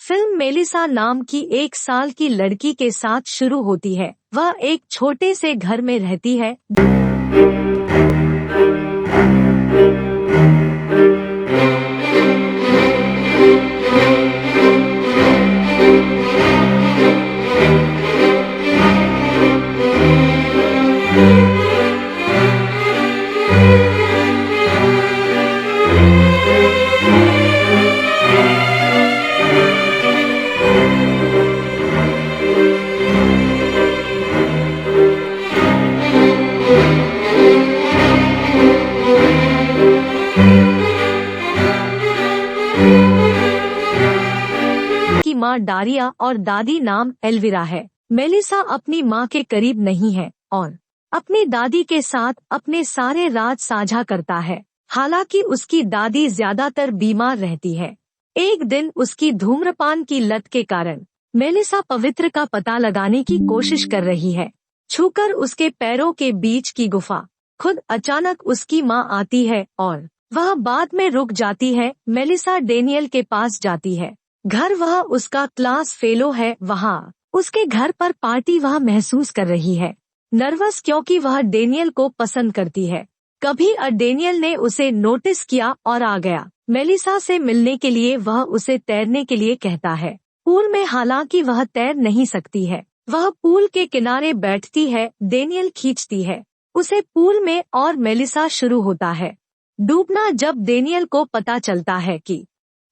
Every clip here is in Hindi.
फिल्म मेलिसा नाम की 1 साल की लड़की के साथ शुरू होती है। वह एक छोटे से घर में रहती है। की माँ डारिया और दादी नाम एल्विरा है। मेलिसा अपनी माँ के करीब नहीं है और अपनी दादी के साथ अपने सारे राज साझा करता है। हालांकि उसकी दादी ज्यादातर बीमार रहती है। एक दिन उसकी धूम्रपान की लत के कारण मेलिसा पवित्र का पता लगाने की कोशिश कर रही है। छूकर उसके पैरों के बीच की गुफा खुद अचानक उसकी माँ आती है और वह बाद में रुक जाती है। मेलिसा डेनियल के पास जाती है। घर वह उसका क्लास फेलो है। वहाँ उसके घर पर पार्टी वह महसूस कर रही है। नर्वस क्योंकि वह डेनियल को पसंद करती है। कभी डेनियल ने उसे नोटिस किया और आ गया मेलिसा से मिलने के लिए। वह उसे तैरने के लिए कहता है पूल में। हालांकि वह तैर नहीं सकती है। वह पूल के किनारे बैठती है। डेनियल खींचती है उसे पूल में और मेलिसा शुरू होता है डूबना। जब डेनियल को पता चलता है कि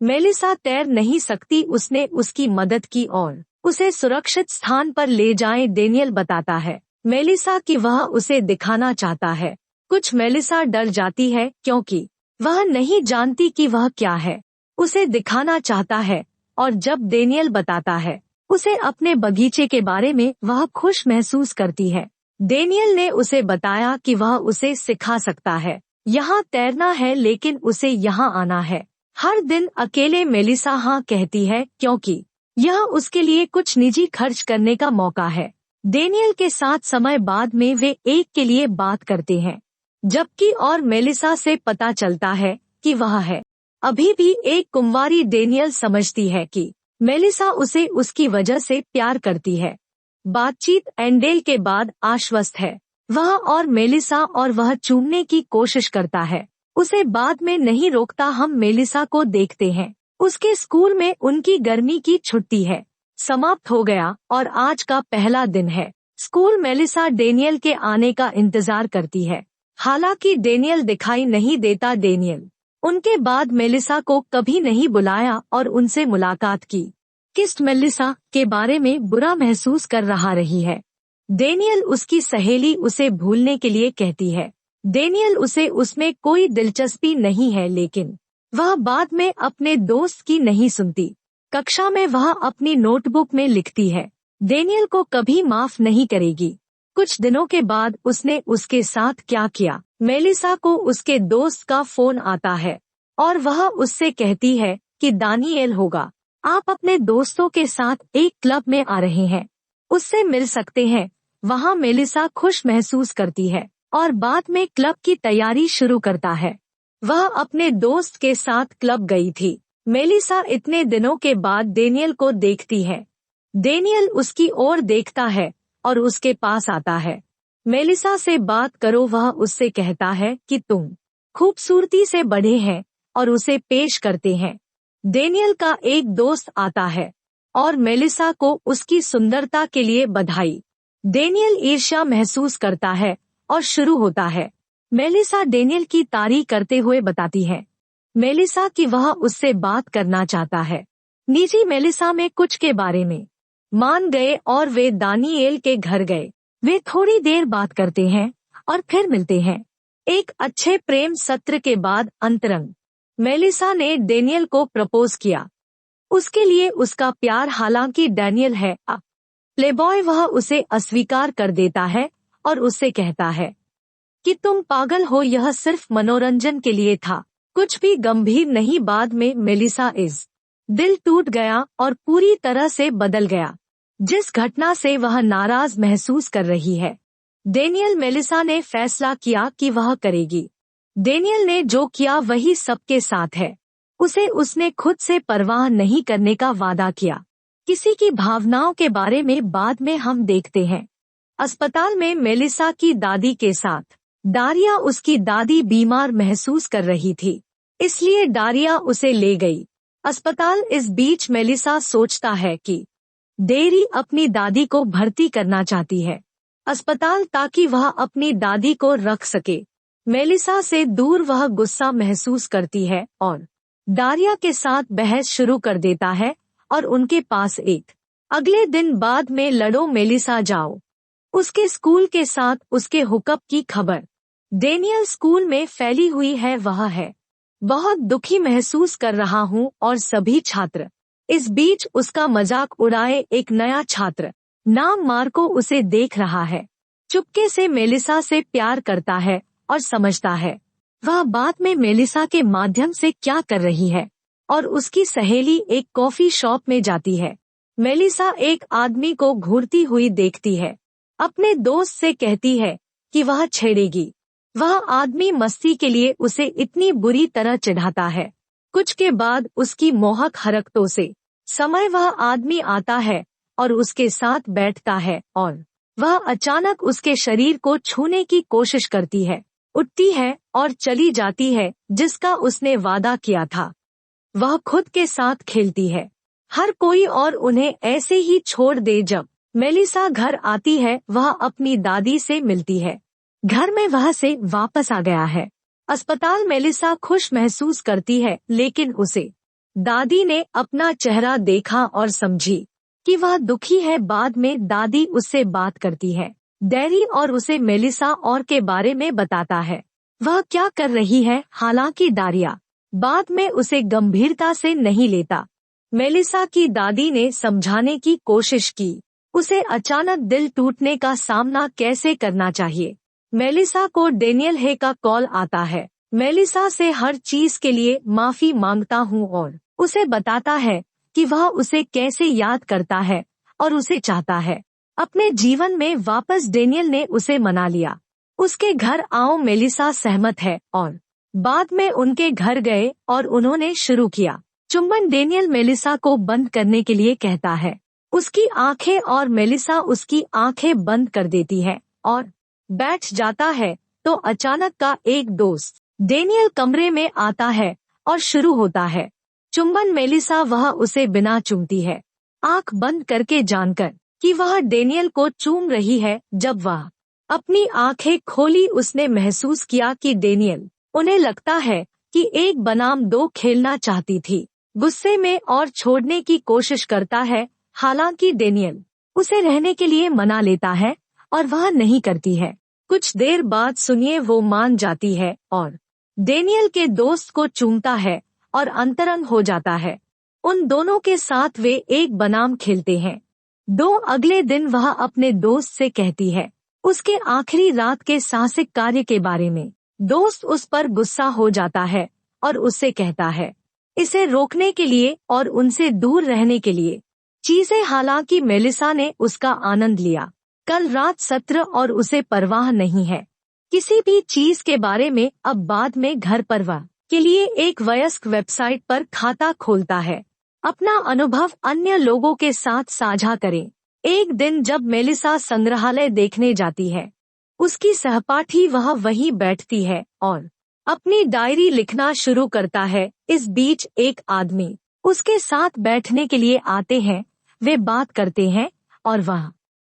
मेलिसा तैर नहीं सकती, उसने उसकी मदद की और उसे सुरक्षित स्थान पर ले जाए। डेनियल बताता है मेलिसा कि वह उसे दिखाना चाहता है कुछ। मेलिसा डर जाती है क्योंकि वह नहीं जानती कि वह क्या है। उसे दिखाना चाहता है और जब डेनियल बताता है उसे अपने बगीचे के बारे में, वह खुश महसूस करती है। डेनियल ने उसे बताया कि वह उसे सिखा सकता है। यहाँ तैरना है लेकिन उसे यहाँ आना है हर दिन अकेले। मेलिसा हाँ कहती है क्योंकि यह उसके लिए कुछ निजी खर्च करने का मौका है। डेनियल के साथ समय बाद में वे एक के लिए बात करते हैं, जबकि और मेलिसा से पता चलता है कि वह है अभी भी एक कुंवारी। डेनियल समझती है कि मेलिसा उसे उसकी वजह से प्यार करती है। बातचीत एंडेल के बाद आश्वस्त है। वह और मेलिसा और वह चूमने की कोशिश करता है। उसे बाद में नहीं रोकता। हम मेलिसा को देखते हैं। उसके स्कूल में उनकी गर्मी की छुट्टी है समाप्त हो गया और आज का पहला दिन है स्कूल। मेलिसा डेनियल के आने का इंतजार करती है। हालांकि डेनियल दिखाई नहीं देता। डेनियल उनके बाद मेलिसा को कभी नहीं बुलाया और उनसे मुलाकात की। किस्ट मेलिसा के बारे में बुरा महसूस कर रही है। डेनियल उसकी सहेली उसे भूलने के लिए कहती है। डेनियल उसे उसमें कोई दिलचस्पी नहीं है, लेकिन वह बाद में अपने दोस्त की नहीं सुनती। कक्षा में वह अपनी नोटबुक में लिखती है डेनियल को कभी माफ नहीं करेगी। कुछ दिनों के बाद उसने उसके साथ क्या किया। मेलिसा को उसके दोस्त का फोन आता है और वह उससे कहती है कि दानिएल होगा। आप अपने दोस्तों के साथ एक क्लब में आ रहे हैं, उससे मिल सकते हैं। वहाँ मेलिसा खुश महसूस करती है और बाद में क्लब की तैयारी शुरू करता है। वह अपने दोस्त के साथ क्लब गई थी। मेलिसा इतने दिनों के बाद डेनियल को देखती है। डेनियल उसकी ओर देखता है और उसके पास आता है। मेलिसा से बात करो। वह उससे कहता है कि तुम खूबसूरती से बड़े हैं और उसे पेश करते हैं। डेनियल का एक दोस्त आता है और मेलिसा को उसकी सुंदरता के लिए बधाई। डेनियल ईर्ष्या महसूस करता है और शुरू होता है। मेलिसा डेनियल की तारीफ करते हुए बताती है मेलिसा कि वह उससे बात करना चाहता है। निजी मेलिसा में कुछ के बारे में मान गए और वे दानिएल के घर गए। वे थोड़ी देर बात करते हैं और फिर मिलते हैं। एक अच्छे प्रेम सत्र के बाद अंतरंग मेलिसा ने डेनियल को प्रपोज किया। उसके लिए उसका प्यार, हालांकि डेनियल है प्लेबॉय, वह उसे अस्वीकार कर देता है और उससे कहता है कि तुम पागल हो, यह सिर्फ मनोरंजन के लिए था, कुछ भी गंभीर नहीं। बाद में मेलिसा इस दिल टूट गया और पूरी तरह से बदल गया, जिस घटना से वह नाराज महसूस कर रही है। डेनियल मेलिसा ने फैसला किया कि वह करेगी। डेनियल ने जो किया वही सबके साथ है। उसने खुद से परवाह नहीं करने का वादा किया। किसी की भावनाओं के बारे में बाद में हम देखते हैं। अस्पताल में मेलिसा की दादी के साथ डारिया उसकी दादी बीमार महसूस कर रही थी, इसलिए डारिया उसे ले गई अस्पताल। इस बीच मेलिसा सोचता है कि डेरी अपनी दादी को भर्ती करना चाहती है अस्पताल ताकि वह अपनी दादी को रख सके। मेलिसा से दूर वह गुस्सा महसूस करती है और डारिया के साथ बहस शुरू कर देता है और उनके पास एक अगले दिन बाद में लड़ो मेलिसा जाओ। उसके स्कूल के साथ उसके हुकअप की खबर डेनियल स्कूल में फैली हुई है। वह है बहुत दुखी महसूस कर रहा हूँ और सभी छात्र। इस बीच उसका मजाक उड़ाए एक नया छात्र नाम मार्को उसे देख रहा है। चुपके से मेलिसा से प्यार करता है और समझता है वह बाद में मेलिसा के माध्यम से क्या कर रही है और उसकी सहेली एक कॉफी शॉप में जाती है। मेलिसा एक आदमी को घूरती हुई देखती है। अपने दोस्त से कहती है कि वह छेड़ेगी। वह आदमी मस्ती के लिए उसे इतनी बुरी तरह चिढ़ाता है। कुछ के बाद उसकी मोहक हरकतों से समय वह आदमी आता है और उसके साथ बैठता है और वह अचानक उसके शरीर को छूने की कोशिश करती है, उठती है और चली जाती है जिसका उसने वादा किया था। वह खुद के साथ खेलती है, हर कोई और उन्हें ऐसे ही छोड़ दे। जब मेलिसा घर आती है वह अपनी दादी से मिलती है। घर में वह से वापस आ गया है। अस्पताल मेलिसा खुश महसूस करती है, लेकिन उसे दादी ने अपना चेहरा देखा और समझी कि वह दुखी है। बाद में दादी उससे बात करती है डेरी और उसे मेलिसा और के बारे में बताता है वह क्या कर रही है। हालांकि डारिया बाद में उसे गंभीरता से नहीं लेता। मेलिसा की दादी ने समझाने की कोशिश की उसे अचानक दिल टूटने का सामना कैसे करना चाहिए। मेलिसा को डेनियल हे का कॉल आता है। मेलिसा से हर चीज के लिए माफी मांगता हूँ और उसे बताता है कि वह उसे कैसे याद करता है और उसे चाहता है अपने जीवन में वापस। डेनियल ने उसे मना लिया। उसके घर आओ मेलिसा सहमत है और बाद में उनके घर गए और उन्होंने शुरू किया चुंबन। डेनियल मेलिसा को बंद करने के लिए कहता है उसकी आंखें और मेलिसा उसकी आंखें बंद कर देती है और बैठ जाता है। तो अचानक का एक दोस्त डेनियल कमरे में आता है और शुरू होता है चुंबन। मेलिसा वह उसे बिना चूमती है, आंख बंद करके जानकर कि वह डेनियल को चूम रही है। जब वह अपनी आंखें खोली उसने महसूस किया कि डेनियल उन्हें लगता है कि एक बनाम दो खेलना चाहती थी। गुस्से में और छोड़ने की कोशिश करता है, हालांकि डेनियल उसे रहने के लिए मना लेता है और वह नहीं करती है। कुछ देर बाद सुनिए वो मान जाती है और डेनियल के दोस्त को चूमता है और अंतरंग हो जाता है। उन दोनों के साथ वे एक बनाम खेलते हैं। अगले दिन वह अपने दोस्त से कहती है उसके आखिरी रात के साहसिक कार्य के बारे में। दोस्त उस पर गुस्सा हो जाता है और उससे कहता है इसे रोकने के लिए और उनसे दूर रहने के लिए चीजें। हालांकि मेलिसा ने उसका आनंद लिया। कल रात सत्र और उसे परवाह नहीं है किसी भी चीज के बारे में। अब बाद में घर पर वह के लिए एक वयस्क वेबसाइट पर खाता खोलता है। अपना अनुभव अन्य लोगों के साथ साझा करें। एक दिन जब मेलिसा संग्रहालय देखने जाती है उसकी सहपाठी वह वहीं बैठती है और अपनी डायरी लिखना शुरू करता है। इस बीच एक आदमी उसके साथ बैठने के लिए आते हैं। वे बात करते हैं और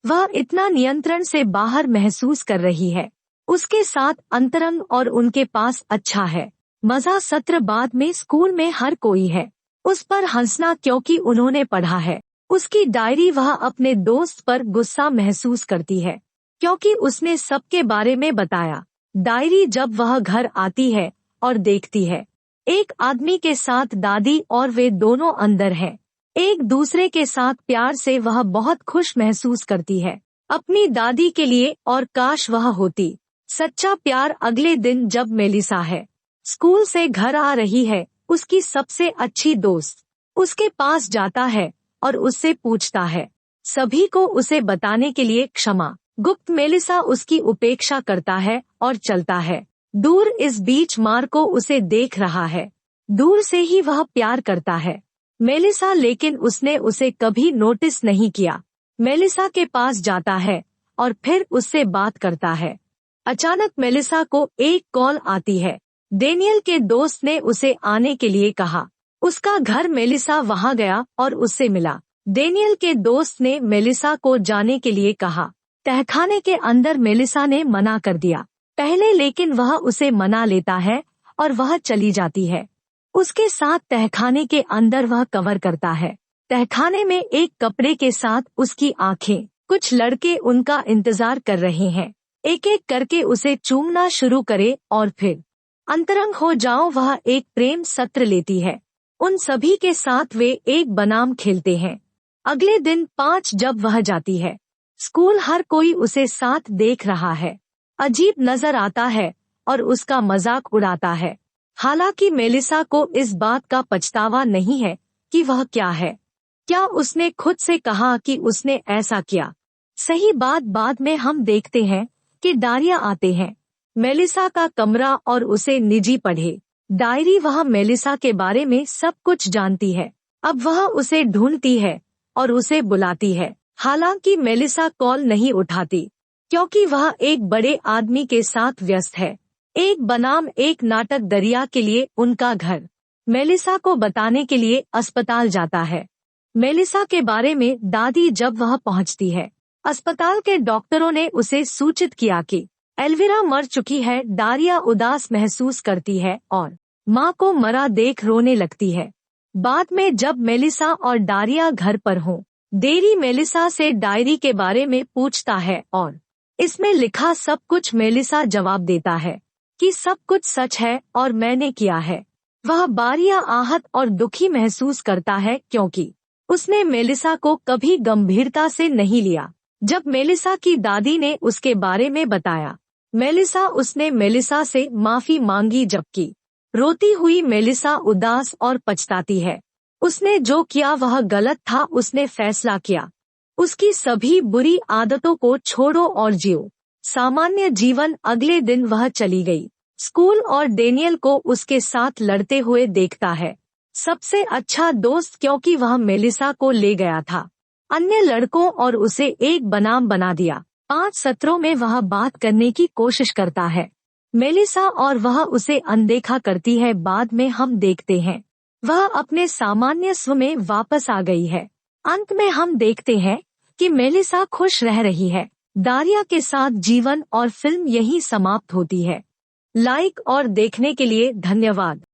वह इतना नियंत्रण से बाहर महसूस कर रही है। उसके साथ अंतरंग और उनके पास अच्छा है मजा। सत्र बाद में स्कूल में हर कोई है उस पर हंसना क्योंकि उन्होंने पढ़ा है उसकी डायरी। वह अपने दोस्त पर गुस्सा महसूस करती है क्योंकि उसने सबके बारे में बताया डायरी। जब वह घर आती है और देखती है एक आदमी के साथ दादी और वे दोनों अंदर हैं एक दूसरे के साथ प्यार से, वह बहुत खुश महसूस करती है अपनी दादी के लिए और काश वह होती। सच्चा प्यार अगले दिन जब मेलिसा है स्कूल से घर आ रही है उसकी सबसे अच्छी दोस्त उसके पास जाता है और उससे पूछता है सभी को उसे बताने के लिए क्षमा गुप्त। मेलिसा उसकी उपेक्षा करता है और चलता है दूर। इस बीच मार्को उसे देख रहा है दूर से ही वह प्यार करता है मेलिसा, लेकिन उसने उसे कभी नोटिस नहीं किया। मेलिसा के पास जाता है और फिर उससे बात करता है। अचानक मेलिसा को एक कॉल आती है। डेनियल के दोस्त ने उसे आने के लिए कहा। उसका घर मेलिसा वहां गया और उससे मिला। डेनियल के दोस्त ने मेलिसा को जाने के लिए कहा। तहखाने के अंदर मेलिसा ने मना कर दिया पहले, लेकिन वह उसे मना लेता है और वह चली जाती है। उसके साथ तहखाने के अंदर वह कवर करता है। तहखाने में एक कपड़े के साथ उसकी आंखें। कुछ लड़के उनका इंतजार कर रहे हैं। एक एक करके उसे चूमना शुरू करे और फिर अंतरंग हो जाओ वह एक प्रेम सत्र लेती है। उन सभी के साथ वे एक बनाम खेलते हैं। अगले दिन 5 जब वह जाती है स्कूल, हर कोई उसे साथ देख रहा है। अजीब नजर आता है और उसका मजाक उड़ाता है। हालांकि मेलिसा को इस बात का पछतावा नहीं है कि वह क्या है। क्या उसने खुद से कहा कि उसने ऐसा किया? सही बात बाद में हम देखते हैं कि डारिया आते हैं मेलिसा का कमरा और उसे निजी पढ़े डायरी। वह मेलिसा के बारे में सब कुछ जानती है। अब वह उसे ढूंढती है और उसे बुलाती है। हालांकि मेलिसा कॉल नहीं उठाती क्योंकि वह एक बड़े आदमी के साथ व्यस्त है। एक बनाम एक नाटक दरिया के लिए उनका घर मेलिसा को बताने के लिए अस्पताल जाता है। मेलिसा के बारे में दादी जब वह पहुंचती है, अस्पताल के डॉक्टरों ने उसे सूचित किया कि एल्विरा मर चुकी है। डारिया उदास महसूस करती है और माँ को मरा देख रोने लगती है। बाद में जब मेलिसा और डारिया घर पर हों, डेरी मेलिसा से डायरी के बारे में पूछता है और इसमें लिखा सब कुछ मेलिसा जवाब देता है कि सब कुछ सच है और मैंने किया है। वह बारिया आहत और दुखी महसूस करता है क्योंकि उसने मेलिसा को कभी गंभीरता से नहीं लिया। जब मेलिसा की दादी ने उसके बारे में बताया उसने मेलिसा से माफी मांगी, जबकि रोती हुई मेलिसा उदास और पछताती है। उसने जो किया वह गलत था। उसने फैसला किया उसकी सभी बुरी आदतों को छोड़ो और जियो सामान्य जीवन। अगले दिन वह चली गई स्कूल और डेनियल को उसके साथ लड़ते हुए देखता है। सबसे अच्छा दोस्त क्योंकि वह मेलिसा को ले गया था अन्य लड़कों और उसे एक बनाम बना दिया। 5 सत्रों में वह बात करने की कोशिश करता है मेलिसा और वह उसे अनदेखा करती है। बाद में हम देखते हैं वह अपने सामान्य स्व में वापस आ गई है। अंत में हम देखते हैं कि मेलिसा खुश रह रही है डारिया के साथ जीवन, और फिल्म यहीं समाप्त होती है। लाइक और देखने के लिए धन्यवाद।